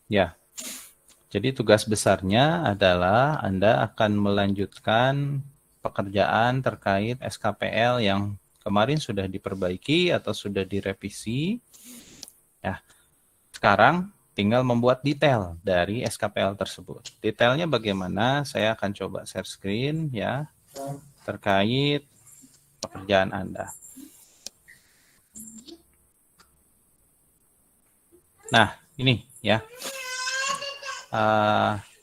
Ya, jadi tugas besarnya adalah Anda akan melanjutkan pekerjaan terkait SKPL yang kemarin sudah diperbaiki atau sudah direvisi. Ya, sekarang tinggal membuat detail dari SKPL tersebut. Detailnya bagaimana? Saya akan coba share screen ya terkait pekerjaan Anda. Nah, ini ya.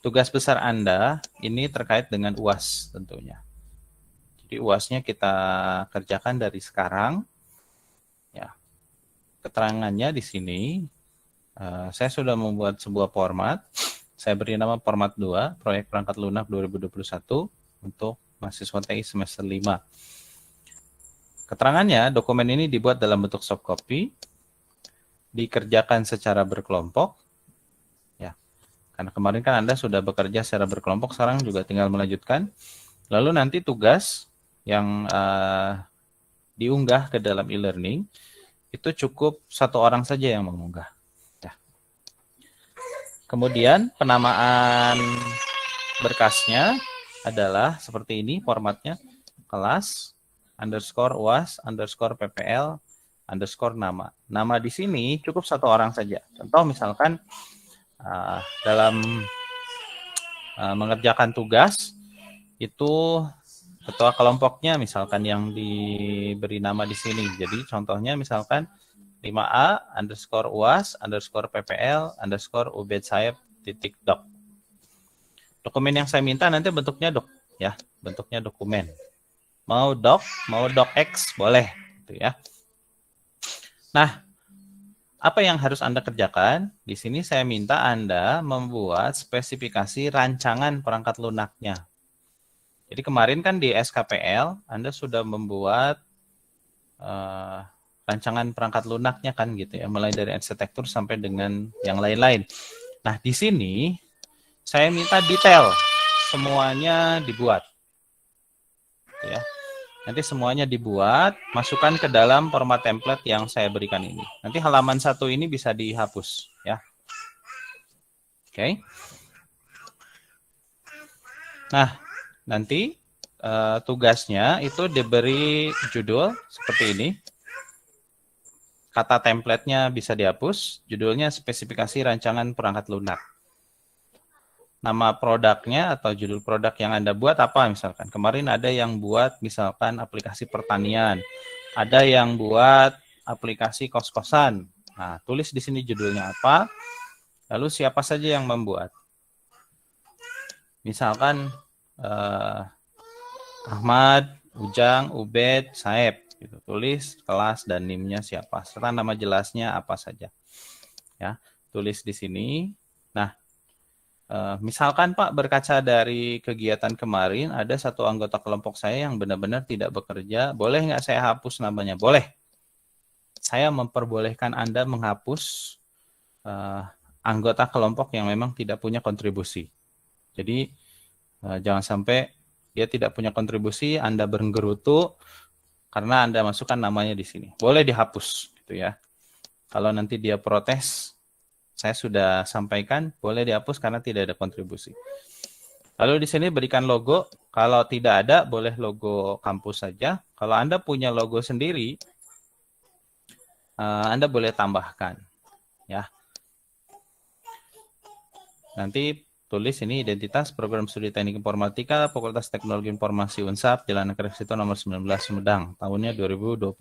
Tugas besar Anda ini terkait dengan UAS tentunya. Jadi UASnya kita kerjakan dari sekarang. Ya, keterangannya di sini. Saya sudah membuat sebuah format. Saya beri nama format 2, proyek perangkat lunak 2021 untuk mahasiswa TI semester 5. Keterangannya, dokumen ini dibuat dalam bentuk soft copy, dikerjakan secara berkelompok. Ya, karena kemarin kan Anda sudah bekerja secara berkelompok, sekarang juga tinggal melanjutkan. Lalu nanti tugas yang diunggah ke dalam e-learning itu cukup satu orang saja yang mengunggah. Ya. Kemudian penamaan berkasnya adalah seperti ini formatnya, kelas underscore UAS underscore PPL underscore nama. Nama di sini cukup satu orang saja. Contoh misalkan dalam mengerjakan tugas itu ketua kelompoknya misalkan yang diberi nama di sini. Jadi contohnya misalkan 5A underscore UAS underscore PPL underscore Ubed Saib titik doc. Dokumen yang saya minta nanti bentuknya doc ya, bentuknya dokumen. Mau docx boleh gitu ya. Nah, apa yang harus Anda kerjakan? Di sini saya minta Anda membuat spesifikasi rancangan perangkat lunaknya. Jadi kemarin kan di SKPL Anda sudah membuat rancangan perangkat lunaknya kan gitu ya, mulai dari arsitektur sampai dengan yang lain-lain. Nah, di sini saya minta detail semuanya dibuat. Gitu ya. Nanti semuanya dibuat, masukkan ke dalam format template yang saya berikan ini. Nanti halaman 1 ini bisa dihapus ya. Oke. Nah, nanti tugasnya itu diberi judul seperti ini. Kata template-nya bisa dihapus, judulnya spesifikasi rancangan perangkat lunak. Nama produknya atau judul produk yang Anda buat apa misalkan. Kemarin ada yang buat misalkan aplikasi pertanian, ada yang buat aplikasi kos-kosan. Nah, tulis di sini judulnya apa, lalu siapa saja yang membuat. Misalkan Ahmad, Ujang, Ubed, Saeb. Gitu. Tulis kelas dan NIM-nya siapa, serta nama jelasnya apa saja. Ya, tulis di sini. Nah, misalkan Pak berkaca dari kegiatan kemarin, ada satu anggota kelompok saya yang benar-benar tidak bekerja, boleh nggak saya hapus namanya? Boleh. Saya memperbolehkan Anda menghapus anggota kelompok yang memang tidak punya kontribusi. Jadi jangan sampai dia tidak punya kontribusi, Anda bergerutu karena Anda masukkan namanya di sini. Boleh dihapus gitu ya. Kalau nanti dia protes, saya sudah sampaikan boleh dihapus karena tidak ada kontribusi. Lalu di sini berikan logo. Kalau tidak ada, boleh logo kampus saja. Kalau Anda punya logo sendiri, Anda boleh tambahkan. Ya. Nanti tulis ini identitas program studi teknik informatika Fakultas Teknologi Informasi Unsap Jalan Kresito nomor 19 Sumedang tahunnya 2021.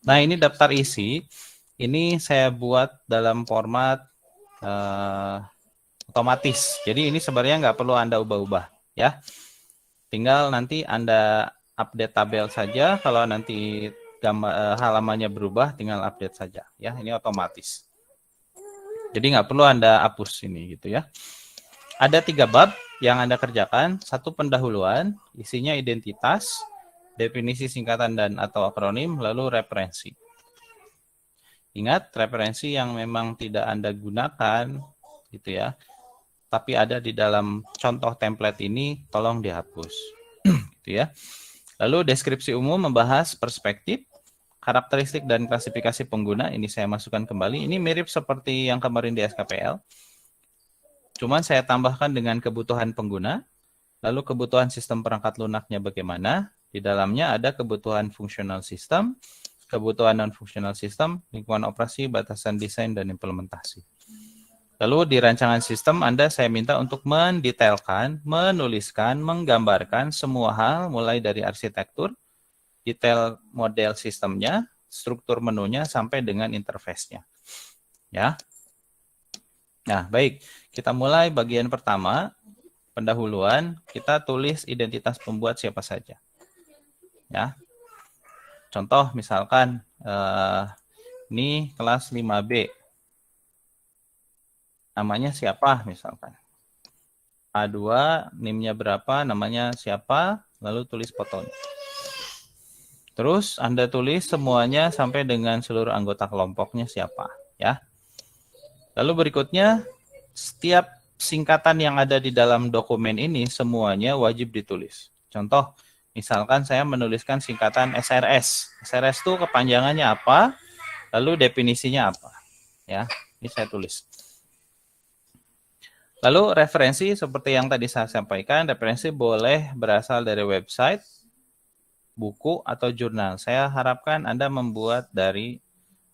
Nah, ini daftar isi. Ini saya buat dalam format otomatis. Jadi ini sebenarnya nggak perlu Anda ubah-ubah ya. Tinggal nanti Anda update tabel saja. Kalau nanti halamannya berubah tinggal update saja ya. Ini otomatis. Jadi nggak perlu Anda hapus ini gitu ya. Ada 3 bab yang Anda kerjakan. 1 pendahuluan, isinya identitas, definisi singkatan dan atau akronim, lalu referensi. Ingat, referensi yang memang tidak Anda gunakan gitu ya, tapi ada di dalam contoh template ini, tolong dihapus. Gitu ya. Lalu deskripsi umum membahas perspektif, karakteristik dan klasifikasi pengguna, ini saya masukkan kembali. Ini mirip seperti yang kemarin di SKPL. Cuman saya tambahkan dengan kebutuhan pengguna, lalu kebutuhan sistem perangkat lunaknya bagaimana. Di dalamnya ada kebutuhan fungsional sistem, kebutuhan non-fungsional sistem, lingkungan operasi, batasan desain, dan implementasi. Lalu di rancangan sistem saya minta untuk mendetailkan, menuliskan, menggambarkan semua hal mulai dari arsitektur, detail model sistemnya, struktur menunya, sampai dengan interface-nya. Ya. Nah, baik. Kita mulai bagian pertama, pendahuluan. Kita tulis identitas pembuat siapa saja. Ya. Contoh misalkan ini kelas 5B. Namanya siapa misalkan. A2, NIM-nya berapa, namanya siapa, lalu tulis fotonya. Terus Anda tulis semuanya sampai dengan seluruh anggota kelompoknya siapa, ya. Lalu berikutnya, setiap singkatan yang ada di dalam dokumen ini semuanya wajib ditulis. Contoh, misalkan saya menuliskan singkatan SRS. SRS itu kepanjangannya apa, lalu definisinya apa, ya. Ini saya tulis. Lalu referensi seperti yang tadi saya sampaikan, referensi boleh berasal dari website, buku, atau jurnal. Saya harapkan Anda membuat dari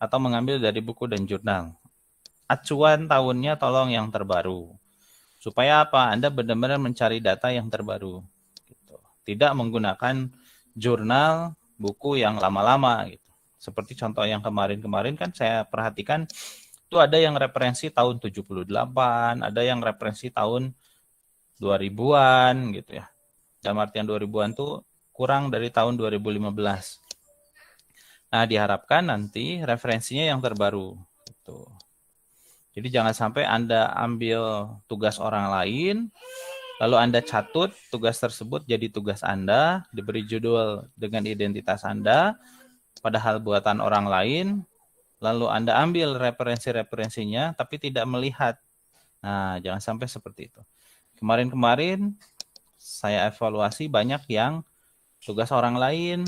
atau mengambil dari buku dan jurnal. Acuan tahunnya tolong yang terbaru. Supaya apa? Anda benar-benar mencari data yang terbaru. Gitu. Tidak menggunakan jurnal, buku yang lama-lama. Gitu. Seperti contoh yang kemarin-kemarin kan saya perhatikan, itu ada yang referensi tahun 78, ada yang referensi tahun 2000-an gitu ya. Dalam artian 2000-an tuh kurang dari tahun 2015. Nah, diharapkan nanti referensinya yang terbaru gitu. Jadi jangan sampai Anda ambil tugas orang lain, lalu Anda catut tugas tersebut jadi tugas Anda, diberi judul dengan identitas Anda, padahal buatan orang lain, lalu Anda ambil referensi-referensinya, tapi tidak melihat. Nah, jangan sampai seperti itu. Kemarin-kemarin saya evaluasi banyak yang tugas orang lain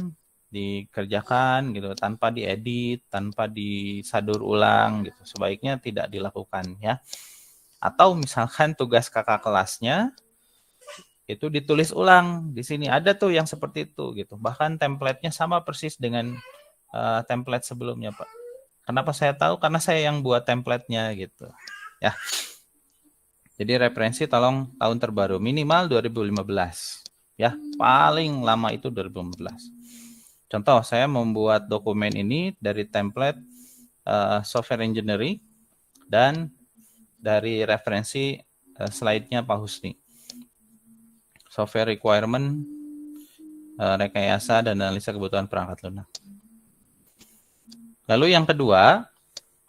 dikerjakan gitu tanpa diedit, tanpa disadur ulang gitu. Sebaiknya tidak dilakukan ya. Atau misalkan tugas kakak kelasnya itu ditulis ulang. Di sini ada tuh yang seperti itu gitu. Bahkan template-nya sama persis dengan template sebelumnya, Pak. Kenapa saya tahu? Karena saya yang buat template-nya gitu. Ya. Jadi referensi tolong tahun terbaru minimal 2015. Ya, paling lama itu 2015. Contoh, saya membuat dokumen ini dari template software engineering dan dari referensi slide-nya Pak Husni. Software requirement, rekayasa dan analisa kebutuhan perangkat lunak. Lalu yang kedua,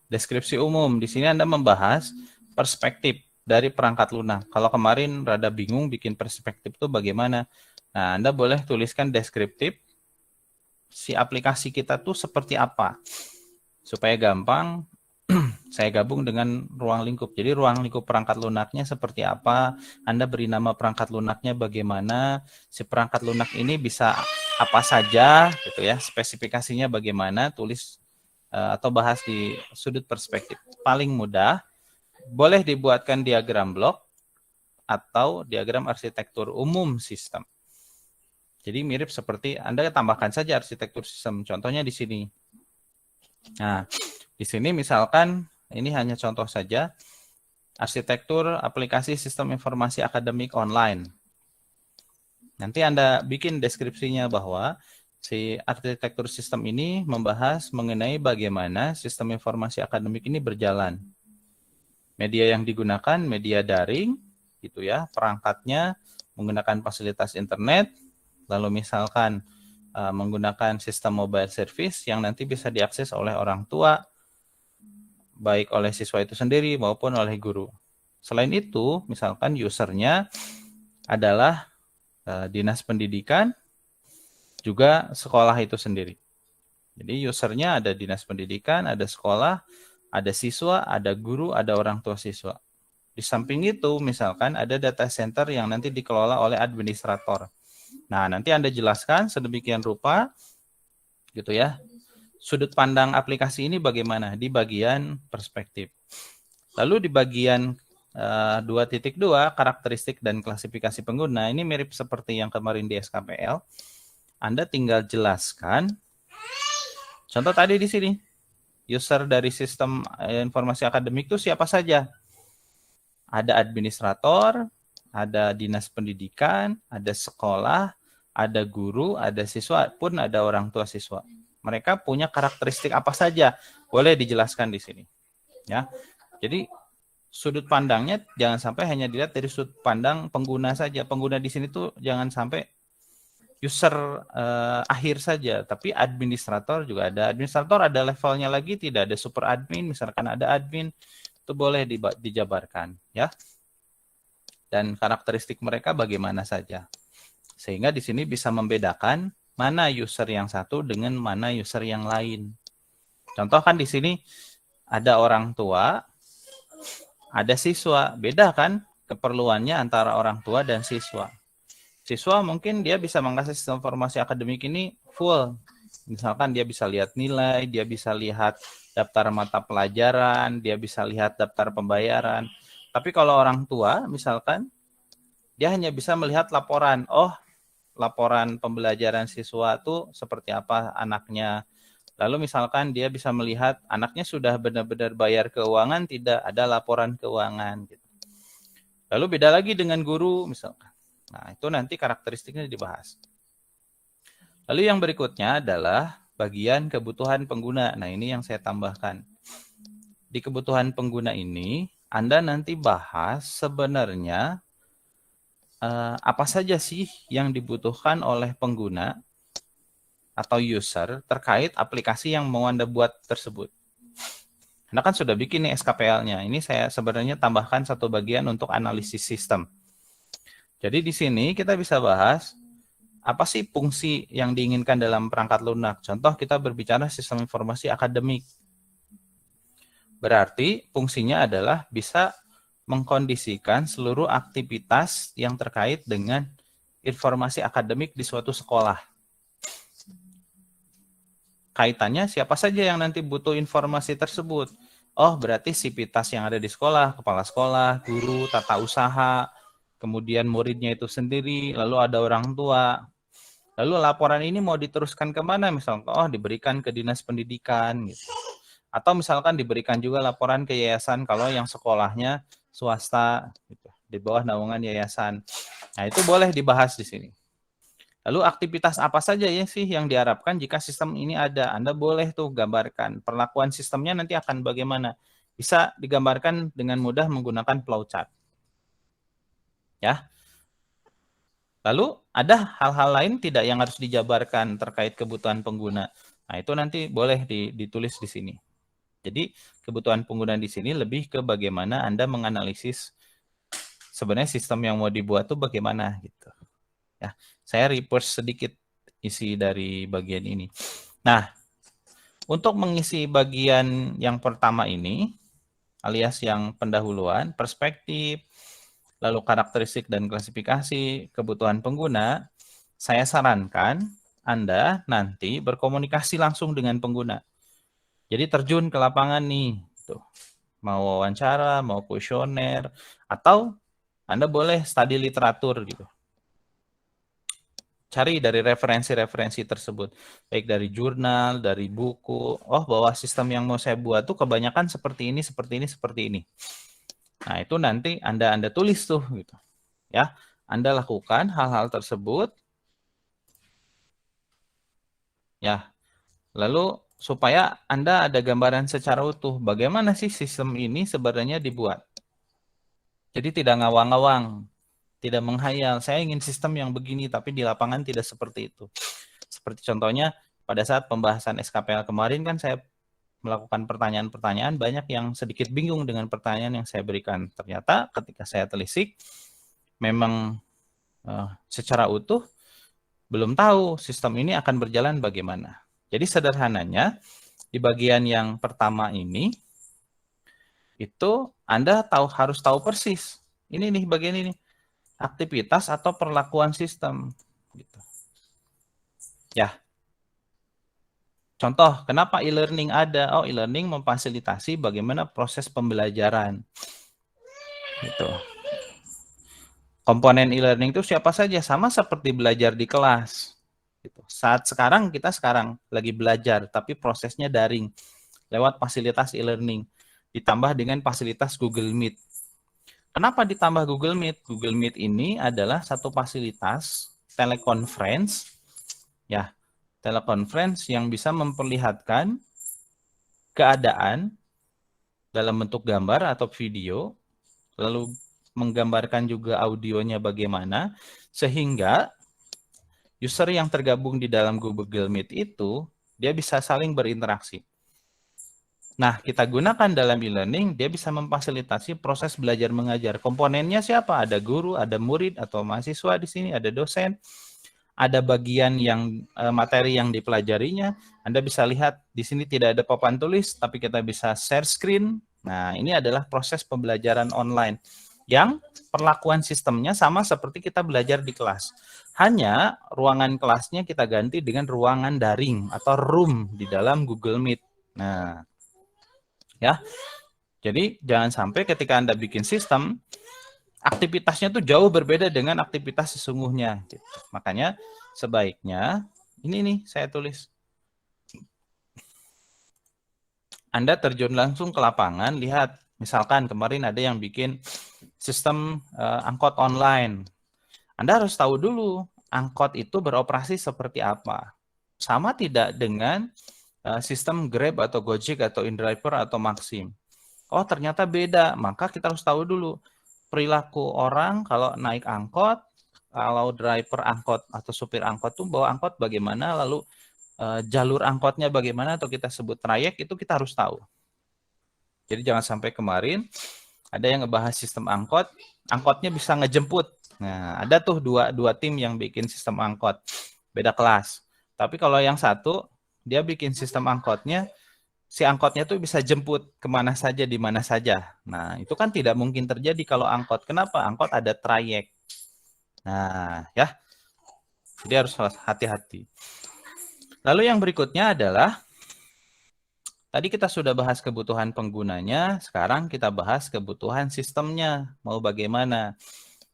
deskripsi umum. Di sini Anda membahas perspektif dari perangkat lunak. Kalau kemarin rada bingung bikin perspektif itu bagaimana. Nah, Anda boleh tuliskan deskriptif si aplikasi kita tuh seperti apa. Supaya gampang, saya gabung dengan ruang lingkup. Jadi ruang lingkup perangkat lunaknya seperti apa, Anda beri nama perangkat lunaknya bagaimana, si perangkat lunak ini bisa apa saja, gitu ya, spesifikasinya bagaimana, tulis atau bahas di sudut perspektif. Paling mudah, boleh dibuatkan diagram blok atau diagram arsitektur umum sistem. Jadi mirip seperti Anda tambahkan saja arsitektur sistem. Contohnya di sini. Nah, di sini misalkan ini hanya contoh saja arsitektur aplikasi sistem informasi akademik online. Nanti Anda bikin deskripsinya bahwa si arsitektur sistem ini membahas mengenai bagaimana sistem informasi akademik ini berjalan. Media yang digunakan media daring, gitu ya, perangkatnya menggunakan fasilitas internet, lalu misalkan menggunakan sistem mobile service yang nanti bisa diakses oleh orang tua, baik oleh siswa itu sendiri maupun oleh guru. Selain itu, misalkan usernya adalah dinas pendidikan, juga sekolah itu sendiri. Jadi usernya ada dinas pendidikan, ada sekolah, ada siswa, ada guru, ada orang tua siswa. Di samping itu, misalkan ada data center yang nanti dikelola oleh administrator. Nah, nanti Anda jelaskan sedemikian rupa, gitu ya, sudut pandang aplikasi ini bagaimana? Di bagian perspektif. Lalu di bagian 2.2 karakteristik dan klasifikasi pengguna, ini mirip seperti yang kemarin di SKPL. Anda tinggal jelaskan. Contoh tadi di sini, user dari sistem informasi akademik itu siapa saja? Ada administrator, ada dinas pendidikan, ada sekolah, ada guru, ada siswa, pun ada orang tua siswa. Mereka punya karakteristik apa saja? Boleh dijelaskan di sini. Ya. Jadi sudut pandangnya jangan sampai hanya dilihat dari sudut pandang pengguna saja. Pengguna di sini tuh jangan sampai user akhir saja, tapi administrator juga ada. Administrator ada levelnya lagi, tidak ada super admin, misalkan ada admin, itu boleh dijabarkan, ya. Dan karakteristik mereka bagaimana saja. Sehingga di sini bisa membedakan mana user yang satu dengan mana user yang lain. Contoh kan di sini ada orang tua, ada siswa, beda kan keperluannya antara orang tua dan siswa. Siswa mungkin dia bisa mengakses informasi akademik ini full. Misalkan dia bisa lihat nilai, dia bisa lihat daftar mata pelajaran, dia bisa lihat daftar pembayaran. Tapi kalau orang tua misalkan dia hanya bisa melihat laporan. Oh, laporan pembelajaran siswa itu seperti apa anaknya. Lalu misalkan dia bisa melihat anaknya sudah benar-benar bayar keuangan, tidak ada laporan keuangan. Gitu. Lalu beda lagi dengan guru misalkan. Nah, itu nanti karakteristiknya dibahas. Lalu yang berikutnya adalah bagian kebutuhan pengguna. Nah, ini yang saya tambahkan. Di kebutuhan pengguna ini, Anda nanti bahas sebenarnya apa saja sih yang dibutuhkan oleh pengguna atau user terkait aplikasi yang mau Anda buat tersebut. Anda kan sudah bikin nih SKPL-nya. Ini saya sebenarnya tambahkan satu bagian untuk analisis sistem. Jadi di sini kita bisa bahas apa sih fungsi yang diinginkan dalam perangkat lunak. Contoh kita berbicara sistem informasi akademik. Berarti fungsinya adalah bisa mengkondisikan seluruh aktivitas yang terkait dengan informasi akademik di suatu sekolah. Kaitannya siapa saja yang nanti butuh informasi tersebut. Oh, berarti sivitas yang ada di sekolah, kepala sekolah, guru, tata usaha, kemudian muridnya itu sendiri, lalu ada orang tua. Lalu laporan ini mau diteruskan kemana? Misalkan, oh diberikan ke dinas pendidikan, gitu. Atau misalkan diberikan juga laporan ke yayasan kalau yang sekolahnya swasta, gitu, di bawah naungan yayasan. Nah, itu boleh dibahas di sini. Lalu aktivitas apa saja ya sih yang diharapkan jika sistem ini ada? Anda boleh tuh gambarkan. Perlakuan sistemnya nanti akan bagaimana? Bisa digambarkan dengan mudah menggunakan flowchart. Ya. Lalu ada hal-hal lain tidak yang harus dijabarkan terkait kebutuhan pengguna. Nah, itu nanti boleh ditulis di sini. Jadi kebutuhan pengguna di sini lebih ke bagaimana Anda menganalisis sebenarnya sistem yang mau dibuat tuh bagaimana gitu. Ya, saya reverse sedikit isi dari bagian ini. Nah, untuk mengisi bagian yang pertama ini, alias yang pendahuluan, perspektif, lalu karakteristik dan klasifikasi kebutuhan pengguna, saya sarankan Anda nanti berkomunikasi langsung dengan pengguna. Jadi terjun ke lapangan nih, tuh. Mau wawancara, mau kuesioner, atau Anda boleh study literatur gitu. Cari dari referensi-referensi tersebut, baik dari jurnal, dari buku. Oh, bahwa sistem yang mau saya buat tuh kebanyakan seperti ini, seperti ini, seperti ini. Nah, itu nanti Anda tulis tuh gitu. Ya, Anda lakukan hal-hal tersebut. Ya. Lalu supaya Anda ada gambaran secara utuh bagaimana sih sistem ini sebenarnya dibuat. Jadi tidak ngawang-ngawang, tidak menghayal. Saya ingin sistem yang begini, tapi di lapangan tidak seperti itu. Seperti contohnya pada saat pembahasan SKPL kemarin kan saya melakukan pertanyaan-pertanyaan, banyak yang sedikit bingung dengan pertanyaan yang saya berikan. Ternyata ketika saya telisik, memang secara utuh belum tahu sistem ini akan berjalan bagaimana. Jadi sederhananya, di bagian yang pertama ini, itu Anda harus tahu persis. Ini nih bagian ini, aktivitas atau perlakuan sistem. Gitu. Ya. Contoh, kenapa e-learning ada? Oh, e-learning memfasilitasi bagaimana proses pembelajaran. Gitu. Komponen e-learning itu siapa saja? Sama seperti belajar di kelas. Gitu. Saat sekarang kita lagi belajar, tapi prosesnya daring lewat fasilitas e-learning. Ditambah dengan fasilitas Google Meet. Kenapa ditambah Google Meet? Google Meet ini adalah satu fasilitas teleconference, ya, teleconference yang bisa memperlihatkan keadaan dalam bentuk gambar atau video, lalu menggambarkan juga audionya bagaimana, sehingga user yang tergabung di dalam Google Meet itu, dia bisa saling berinteraksi. Nah, kita gunakan dalam e-learning, dia bisa memfasilitasi proses belajar mengajar. Komponennya siapa? Ada guru, ada murid atau mahasiswa di sini, ada dosen, ada bagian yang materi yang dipelajarinya. Anda bisa lihat di sini tidak ada papan tulis, tapi kita bisa share screen. Nah, ini adalah proses pembelajaran online yang perlakuan sistemnya sama seperti kita belajar di kelas. Hanya ruangan kelasnya kita ganti dengan ruangan daring atau room di dalam Google Meet. Nah, ya. Jadi jangan sampai ketika Anda bikin sistem, aktivitasnya tuh jauh berbeda dengan aktivitas sesungguhnya. Gitu. Makanya sebaiknya, ini nih saya tulis. Anda terjun langsung ke lapangan, lihat. Misalkan kemarin ada yang bikin sistem angkot online. Anda harus tahu dulu, angkot itu beroperasi seperti apa. Sama tidak dengan sistem Grab atau Gojek atau InDriver atau Maxim. Oh, ternyata beda. Maka kita harus tahu dulu perilaku orang kalau naik angkot, kalau driver angkot atau supir angkot tuh bawa angkot bagaimana, lalu jalur angkotnya bagaimana atau kita sebut trayek, itu kita harus tahu. Jadi jangan sampai kemarin ada yang ngebahas sistem angkot, angkotnya bisa ngejemput. Nah, ada tuh dua tim yang bikin sistem angkot, beda kelas. Tapi kalau yang satu, dia bikin sistem angkotnya, si angkotnya tuh bisa jemput kemana saja, di mana saja. Nah, itu kan tidak mungkin terjadi kalau angkot. Kenapa? Angkot ada trayek. Nah, ya. Jadi harus hati-hati. Lalu yang berikutnya adalah, tadi kita sudah bahas kebutuhan penggunanya, sekarang kita bahas kebutuhan sistemnya. Mau bagaimana?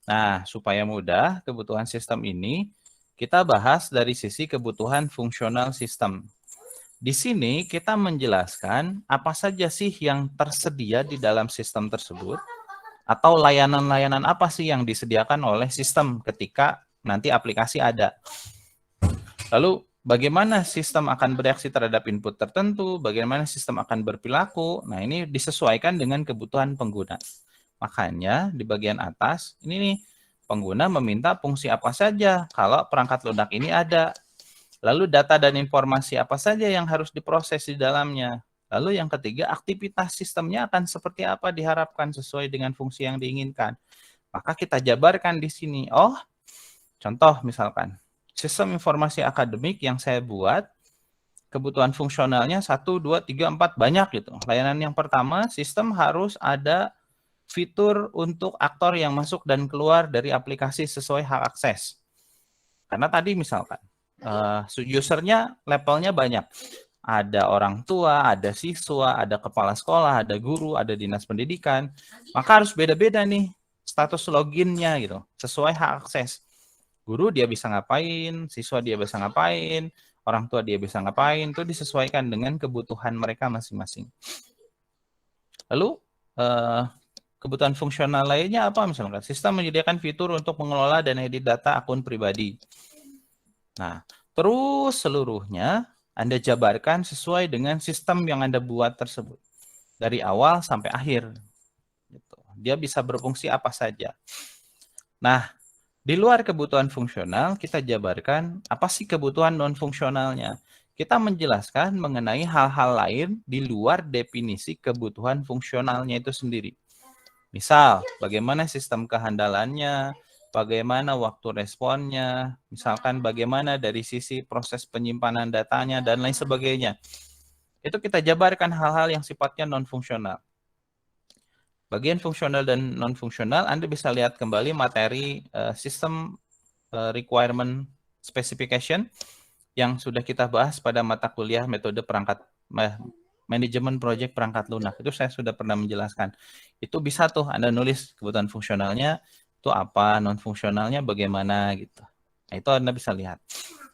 Nah, supaya mudah, kebutuhan sistem ini kita bahas dari sisi kebutuhan fungsional sistem. Di sini kita menjelaskan apa saja sih yang tersedia di dalam sistem tersebut, atau layanan-layanan apa sih yang disediakan oleh sistem ketika nanti aplikasi ada. Lalu bagaimana sistem akan bereaksi terhadap input tertentu, bagaimana sistem akan berperilaku. Nah, ini disesuaikan dengan kebutuhan pengguna. Makanya di bagian atas, ini nih, pengguna meminta fungsi apa saja kalau perangkat lunak ini ada. Lalu data dan informasi apa saja yang harus diproses di dalamnya. Lalu yang ketiga, aktivitas sistemnya akan seperti apa diharapkan sesuai dengan fungsi yang diinginkan. Maka kita jabarkan di sini. Oh, contoh misalkan, sistem informasi akademik yang saya buat, kebutuhan fungsionalnya 1, 2, 3, 4, banyak gitu. Layanan yang pertama, sistem harus ada fitur untuk aktor yang masuk dan keluar dari aplikasi sesuai hak akses. Karena tadi misalkan, usernya levelnya banyak. Ada orang tua, ada siswa, ada kepala sekolah, ada guru, ada dinas pendidikan. Maka harus beda-beda nih status loginnya gitu, sesuai hak akses. Guru dia bisa ngapain, siswa dia bisa ngapain, orang tua dia bisa ngapain, itu disesuaikan dengan kebutuhan mereka masing-masing. Lalu kebutuhan fungsional lainnya apa misalkan? Sistem menyediakan fitur untuk mengelola dan edit data akun pribadi. Nah, terus seluruhnya Anda jabarkan sesuai dengan sistem yang Anda buat tersebut. Dari awal sampai akhir. Gitu. Dia bisa berfungsi apa saja. Nah, di luar kebutuhan fungsional, kita jabarkan apa sih kebutuhan non-fungsionalnya. Kita menjelaskan mengenai hal-hal lain di luar definisi kebutuhan fungsionalnya itu sendiri. Misal, bagaimana sistem kehandalannya, bagaimana waktu responnya, misalkan bagaimana dari sisi proses penyimpanan datanya, dan lain sebagainya. Itu kita jabarkan hal-hal yang sifatnya non-fungsional. Bagian fungsional dan non-fungsional, Anda bisa lihat kembali materi sistem requirement specification yang sudah kita bahas pada mata kuliah metode perangkat manajemen proyek perangkat lunak. Itu saya sudah pernah menjelaskan. Itu bisa tuh Anda nulis kebutuhan fungsionalnya itu apa, non fungsionalnya bagaimana gitu. Nah, itu Anda bisa lihat.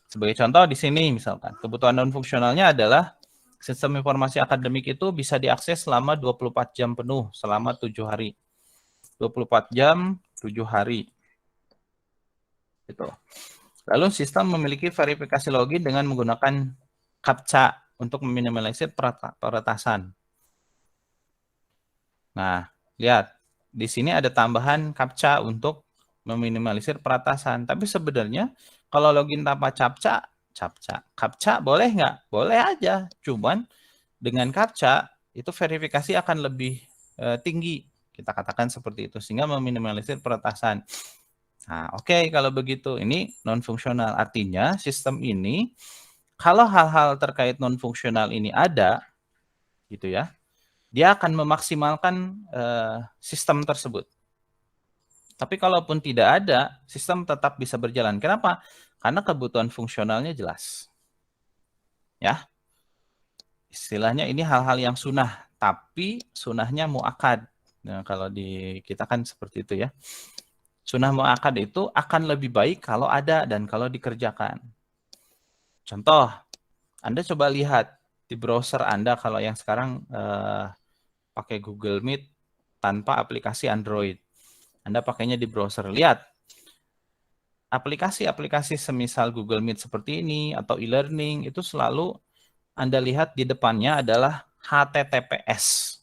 Sebagai contoh di sini misalkan, kebutuhan non fungsionalnya adalah sistem informasi akademik itu bisa diakses selama 24 jam penuh selama 7 hari. 24 jam, 7 hari. Gitu. Lalu sistem memiliki verifikasi login dengan menggunakan CAPTCHA untuk meminimalisir peretasan. Nah, lihat. Di sini ada tambahan CAPTCHA untuk meminimalisir peretasan. Tapi sebenarnya kalau login tanpa CAPTCHA boleh nggak? Boleh aja. Cuman dengan CAPTCHA itu verifikasi akan lebih tinggi. Kita katakan seperti itu. Sehingga meminimalisir peretasan. Nah, oke, kalau begitu. Ini non-fungsional. Artinya sistem ini, kalau hal-hal terkait non-fungsional ini ada, gitu ya, dia akan memaksimalkan sistem tersebut. Tapi kalaupun tidak ada, sistem tetap bisa berjalan. Kenapa? Karena kebutuhan fungsionalnya jelas. Ya, istilahnya ini hal-hal yang sunnah, tapi sunnahnya mu'akad. Nah, kalau di kita kan seperti itu ya. Sunnah mu'akad itu akan lebih baik kalau ada dan kalau dikerjakan. Contoh, Anda coba lihat di browser Anda kalau yang sekarang pakai Google Meet tanpa aplikasi Android. Anda pakainya di browser. Lihat, aplikasi-aplikasi semisal Google Meet seperti ini atau e-learning itu selalu Anda lihat di depannya adalah HTTPS.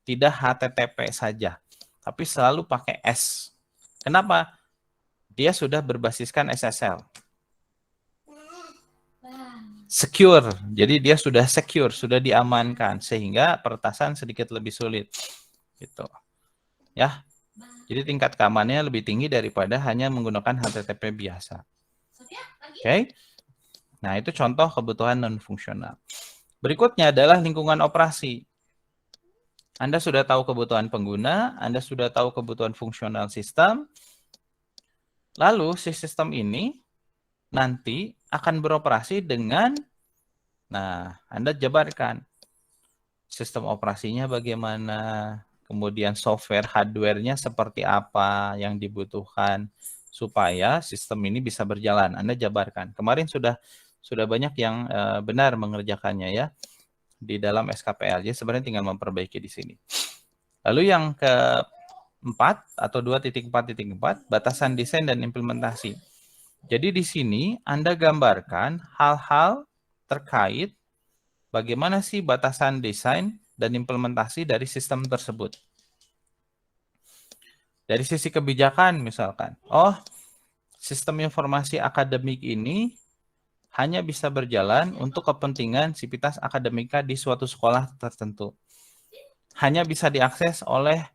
Tidak HTTP saja, tapi selalu pakai S. Kenapa? Dia sudah berbasiskan SSL. Secure. Jadi dia sudah secure, sudah diamankan sehingga peretasan sedikit lebih sulit. Gitu. Ya. Jadi tingkat keamanannya lebih tinggi daripada hanya menggunakan HTTP biasa. Oke. Nah, itu contoh kebutuhan non-fungsional. Berikutnya adalah lingkungan operasi. Anda sudah tahu kebutuhan pengguna, Anda sudah tahu kebutuhan fungsional sistem. Lalu si sistem ini nanti akan beroperasi dengan, nah, Anda jabarkan sistem operasinya bagaimana, kemudian software hardware-nya seperti apa yang dibutuhkan supaya sistem ini bisa berjalan. Anda jabarkan. Kemarin sudah banyak yang benar mengerjakannya ya di dalam SKPL. Jadi sebenarnya tinggal memperbaiki di sini. Lalu yang keempat atau 2.4.4 batasan desain dan implementasi. Jadi di sini Anda gambarkan hal-hal terkait bagaimana sih batasan desain dan implementasi dari sistem tersebut. Dari sisi kebijakan misalkan, oh sistem informasi akademik ini hanya bisa berjalan untuk kepentingan sivitas akademika di suatu sekolah tertentu. Hanya bisa diakses oleh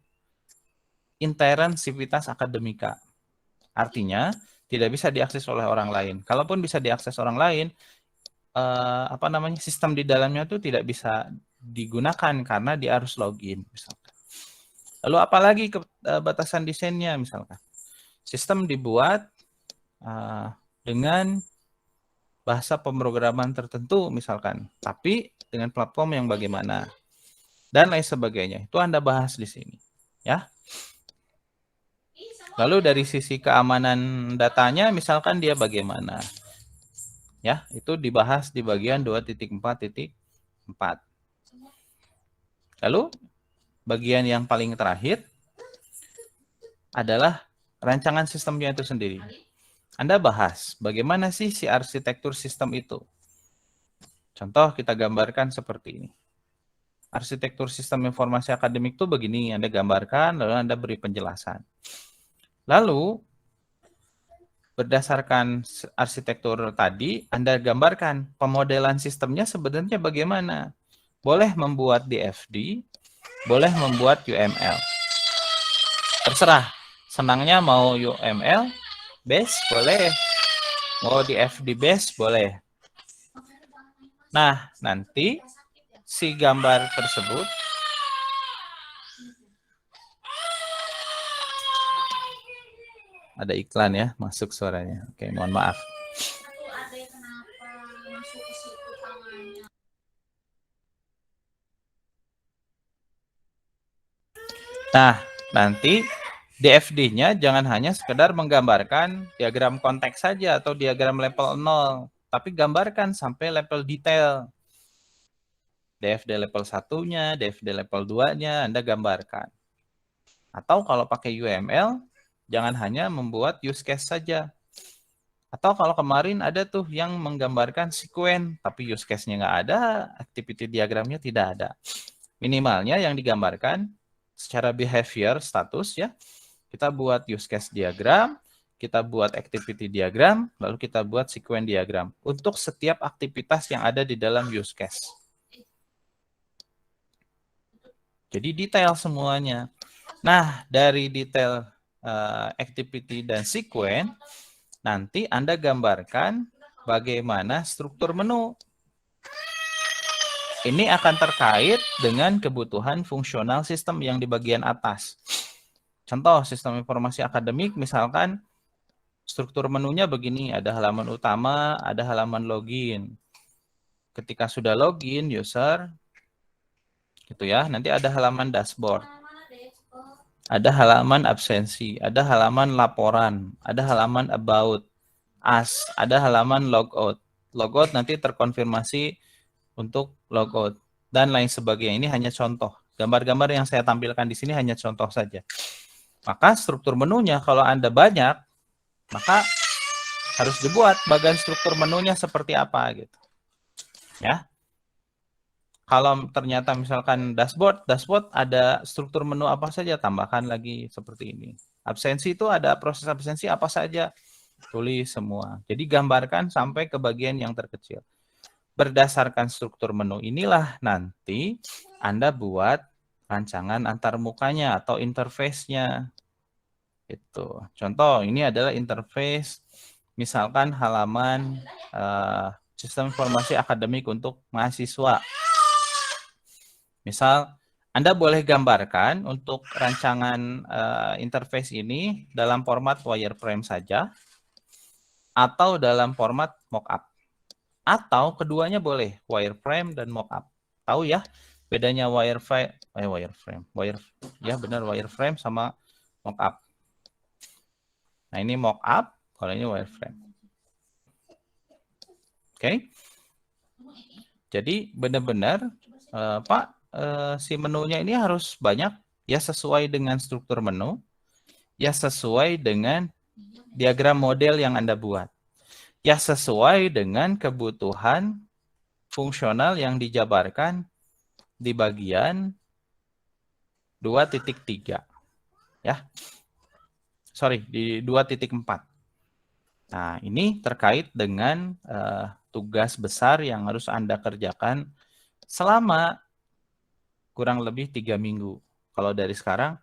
intern sivitas akademika. Artinya tidak bisa diakses oleh orang lain. Kalaupun bisa diakses orang lain, sistem di dalamnya itu tidak bisa digunakan karena dia harus login misalkan. Lalu apalagi batasan desainnya misalkan. Sistem dibuat dengan bahasa pemrograman tertentu misalkan, tapi dengan platform yang bagaimana dan lain sebagainya. Itu Anda bahas di sini, ya. Lalu dari sisi keamanan datanya misalkan dia bagaimana. Ya, itu dibahas di bagian 2.4.4. Lalu bagian yang paling terakhir adalah rancangan sistemnya itu sendiri. Anda bahas bagaimana sih si arsitektur sistem itu. Contoh kita gambarkan seperti ini. Arsitektur sistem informasi akademik itu begini, Anda gambarkan, lalu Anda beri penjelasan. Lalu, berdasarkan arsitektur tadi, Anda gambarkan pemodelan sistemnya sebenarnya bagaimana. Boleh membuat DFD, boleh membuat UML. Terserah, senangnya mau UML, base, boleh. Mau DFD base, boleh. Nah, nanti si gambar tersebut ada iklan ya, masuk suaranya. Oke, mohon maaf. Nah, nanti DFD-nya jangan hanya sekedar menggambarkan diagram konteks saja atau diagram level 0, tapi gambarkan sampai level detail. DFD level 1-nya, DFD level 2-nya Anda gambarkan. Atau kalau pakai UML, jangan hanya membuat use case saja. Atau kalau kemarin ada tuh yang menggambarkan sekuen, tapi use case-nya nggak ada, activity diagramnya tidak ada. Minimalnya yang digambarkan secara behavior status ya, kita buat use case diagram, kita buat activity diagram, lalu kita buat sekuen diagram untuk setiap aktivitas yang ada di dalam use case. Jadi detail semuanya. Nah, dari detail activity dan sekuen, nanti Anda gambarkan bagaimana struktur menu. Ini akan terkait dengan kebutuhan fungsional sistem yang di bagian atas. Contoh, sistem informasi akademik, misalkan struktur menunya begini, ada halaman utama, ada halaman login. Ketika sudah login, user, gitu ya, nanti ada halaman dashboard. Ada halaman absensi, ada halaman laporan, ada halaman about us, ada halaman logout. Logout nanti terkonfirmasi untuk logout dan lain sebagainya. Ini hanya contoh. Gambar-gambar yang saya tampilkan di sini hanya contoh saja. Maka struktur menunya kalau Anda banyak, maka harus dibuat bagian struktur menunya seperti apa gitu. Ya. Kalau ternyata misalkan dashboard ada struktur menu apa saja, tambahkan lagi seperti ini. Absensi itu ada proses absensi apa saja, tulis semua. Jadi gambarkan sampai ke bagian yang terkecil. Berdasarkan struktur menu inilah nanti Anda buat rancangan antarmukanya atau interface-nya. Itu. Contoh, ini adalah interface misalkan halaman sistem informasi akademik untuk mahasiswa. Misal, Anda boleh gambarkan untuk rancangan interface ini dalam format wireframe saja, atau dalam format mockup. Atau keduanya boleh, wireframe dan mockup. Tahu ya, bedanya wireframe ya benar, wireframe sama mockup. Nah, ini mockup, kalau ini wireframe. Oke. Jadi benar-benar Pak, si menunya ini harus banyak, ya sesuai dengan struktur menu, ya sesuai dengan diagram model yang Anda buat, ya sesuai dengan kebutuhan fungsional yang dijabarkan di bagian 2.3. Ya. Sorry, di 2.4. Nah, ini terkait dengan tugas besar yang harus Anda kerjakan selama kurang lebih 3 minggu. Kalau dari sekarang,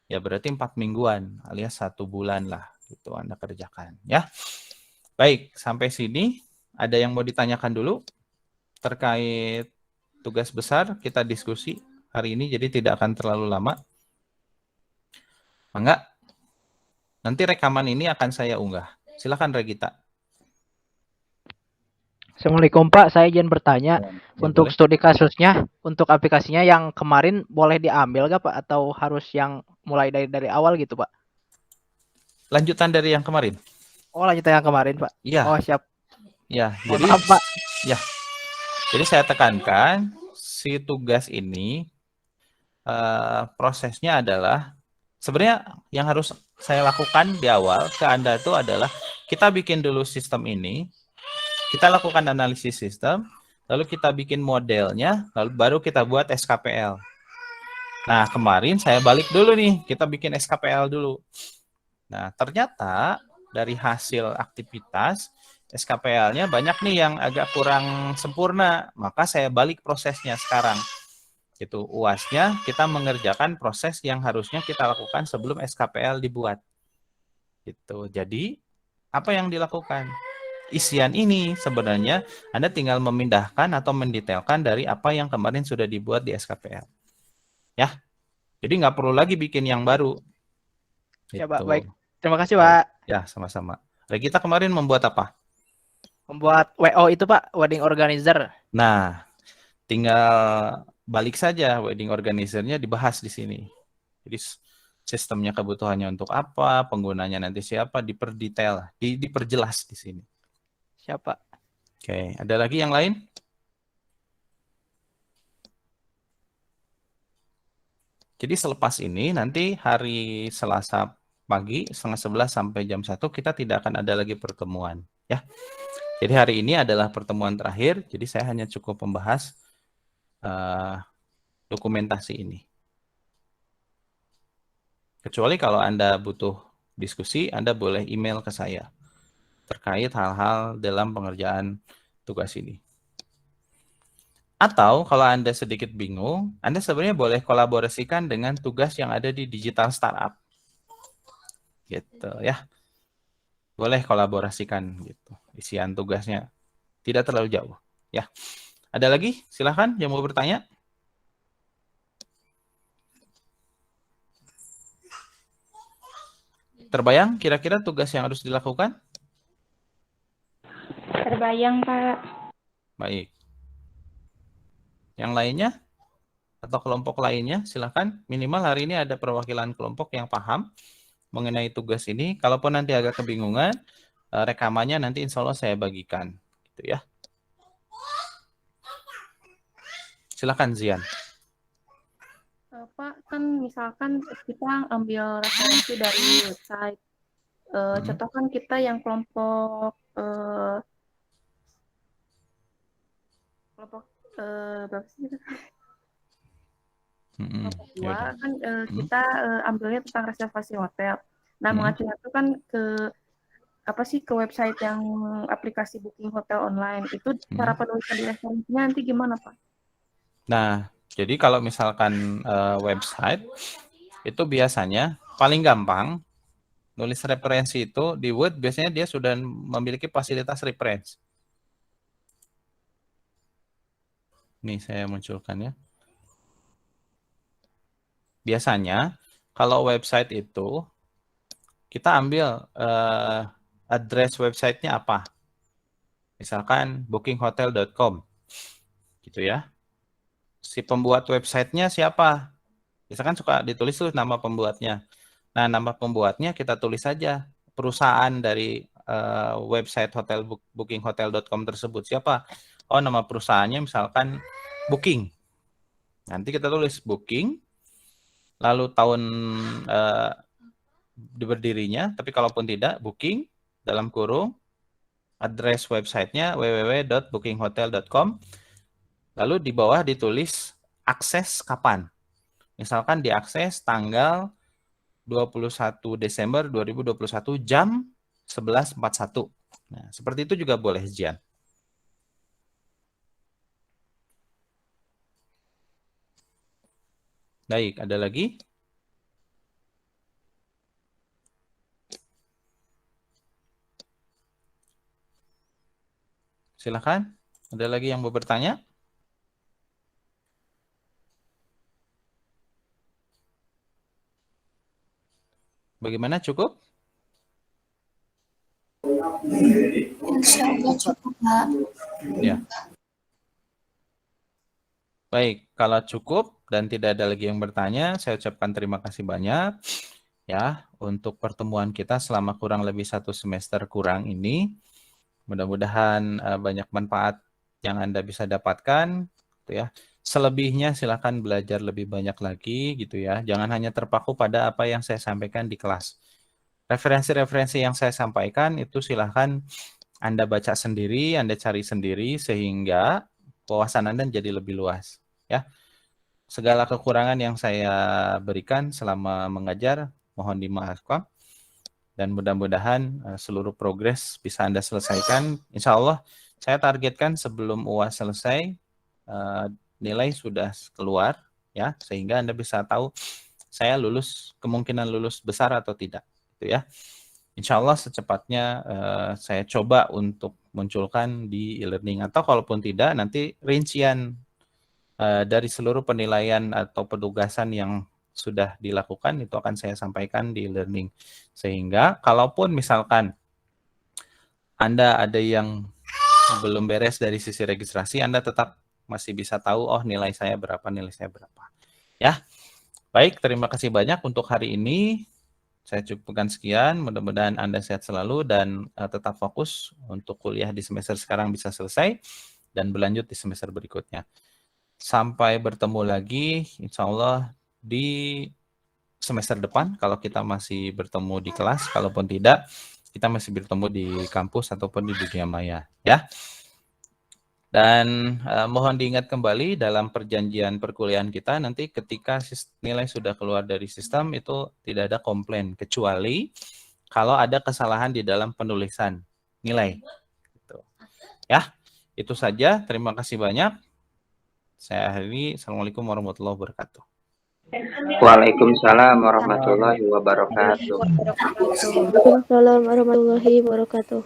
ya berarti 4 mingguan alias 1 bulan lah gitu Anda kerjakan ya. Baik, sampai sini ada yang mau ditanyakan dulu terkait tugas besar kita diskusi hari ini, jadi tidak akan terlalu lama. Enggak? Nanti rekaman ini akan saya unggah. Silakan Regita. Assalamualaikum Pak, saya izin bertanya, Ya, untuk boleh. studi kasusnya, untuk aplikasinya yang kemarin boleh diambil nggak Pak? Atau harus yang mulai dari awal gitu Pak? Lanjutan dari yang kemarin. Oh lanjutan yang kemarin Pak. Iya. Oh siap. Ya, Mohon jadi maaf Pak. ya. Jadi saya tekankan si tugas ini prosesnya adalah sebenarnya yang harus saya lakukan di awal ke Anda itu adalah kita bikin dulu sistem ini, kita lakukan analisis sistem, lalu kita bikin modelnya, lalu baru kita buat SKPL. Nah, kemarin saya balik dulu nih, kita bikin SKPL dulu. Nah, ternyata dari hasil aktivitas, SKPL-nya banyak nih yang agak kurang sempurna, maka saya balik prosesnya sekarang. Itu UAS-nya kita mengerjakan proses yang harusnya kita lakukan sebelum SKPL dibuat. Gitu. Jadi, apa yang dilakukan? Isian ini sebenarnya Anda tinggal memindahkan atau mendetailkan dari apa yang kemarin sudah dibuat di SKPL. Ya. Jadi nggak perlu lagi bikin yang baru. Ya Pak, Gitu. baik. Terima kasih Baik. Pak. Ya, sama-sama. Regita kemarin membuat apa? Membuat WO itu Pak, wedding organizer. Nah, tinggal balik saja wedding organizer-nya dibahas di sini. Jadi sistemnya kebutuhannya untuk apa, penggunanya nanti siapa, diperdetail, diperjelas di sini. Siapa? Oke, ada lagi yang lain? Jadi selepas ini nanti hari Selasa pagi 10:30 sampai jam 1 kita tidak akan ada lagi pertemuan, ya. Jadi hari ini adalah pertemuan terakhir, jadi saya hanya cukup membahas dokumentasi ini. Kecuali kalau Anda butuh diskusi, Anda boleh email ke saya terkait hal-hal dalam pengerjaan tugas ini. Atau kalau Anda sedikit bingung, Anda sebenarnya boleh kolaborasikan dengan tugas yang ada di Digital Startup. Gitu ya. Boleh kolaborasikan gitu. Isian tugasnya tidak terlalu jauh, ya. Ada lagi? Silahkan yang mau bertanya. Terbayang kira-kira tugas yang harus dilakukan? Terbayang, Pak. Baik. Yang lainnya atau kelompok lainnya, silakan. Minimal hari ini ada perwakilan kelompok yang paham mengenai tugas ini. Kalaupun nanti agak kebingungan, rekamannya nanti insya Allah saya bagikan. Gitu ya. Silakan Zian. Pak, kan misalkan kita ambil referensi dari website. Contoh kan kita yang kelompok berapa sih kita? Kelompok 2 kan kita ambilnya tentang reservasi hotel. Nah, mengacunya itu kan ke apa sih, ke website yang aplikasi booking hotel online. Itu cara penulisan di referensinya nanti gimana, Pak? Nah, jadi kalau misalkan website itu biasanya paling gampang nulis referensi itu di Word, biasanya dia sudah memiliki fasilitas reference. Nih saya munculkan ya. Biasanya kalau website itu kita ambil address websitenya apa. Misalkan bookinghotel.com gitu ya. Si pembuat websitenya siapa? Misalkan suka ditulis tuh nama pembuatnya. Nah, nama pembuatnya kita tulis saja perusahaan dari website hotel bookinghotel.com tersebut siapa? Oh, nama perusahaannya misalkan Booking. Nanti kita tulis Booking, lalu tahun berdirinya, tapi kalaupun tidak, Booking dalam kurung, address websitenya www.bookinghotel.com, lalu di bawah ditulis akses kapan. Misalkan diakses tanggal 21 Desember 2021 jam 11.41. Nah, seperti itu juga boleh, Jian. Baik, ada lagi? Silakan. Ada lagi yang mau bertanya? Bagaimana, cukup? Insya Allah cukup, Pak. Ya. Baik, kalau cukup dan tidak ada lagi yang bertanya, saya ucapkan terima kasih banyak ya untuk pertemuan kita selama kurang lebih 1 semester kurang ini. Mudah-mudahan banyak manfaat yang Anda bisa dapatkan, gitu ya. Selebihnya silakan belajar lebih banyak lagi, gitu ya. Jangan hanya terpaku pada apa yang saya sampaikan di kelas. Referensi-referensi yang saya sampaikan itu silakan Anda baca sendiri, Anda cari sendiri sehingga wawasan Anda jadi lebih luas, ya. Segala kekurangan yang saya berikan selama mengajar mohon dimaafkan. Dan mudah-mudahan seluruh progres bisa Anda selesaikan. Insya Allah saya targetkan sebelum UAS selesai nilai sudah keluar ya, sehingga Anda bisa tahu saya lulus, kemungkinan lulus besar atau tidak, gitu ya. Insya Allah secepatnya saya coba untuk munculkan di e-learning, atau kalaupun tidak nanti rincian dari seluruh penilaian atau penugasan yang sudah dilakukan itu akan saya sampaikan di e-learning, sehingga kalaupun misalkan Anda ada yang belum beres dari sisi registrasi, Anda tetap masih bisa tahu, oh nilai saya berapa, ya. Baik, terima kasih banyak untuk hari ini. Saya cukupkan sekian. Mudah-mudahan Anda sehat selalu dan tetap fokus untuk kuliah di semester sekarang bisa selesai dan berlanjut di semester berikutnya. Sampai bertemu lagi, insya Allah di semester depan. Kalau kita masih bertemu di kelas, kalaupun tidak, kita masih bertemu di kampus ataupun di dunia maya. Ya. Dan mohon diingat kembali dalam perjanjian perkuliahan kita nanti ketika nilai sudah keluar dari sistem itu tidak ada komplain kecuali kalau ada kesalahan di dalam penulisan nilai. Gitu. Ya, itu saja. Terima kasih banyak. Saya akhiri. Assalamualaikum warahmatullahi wabarakatuh. Waalaikumsalam warahmatullahi wabarakatuh. Waalaikumsalam warahmatullahi wabarakatuh.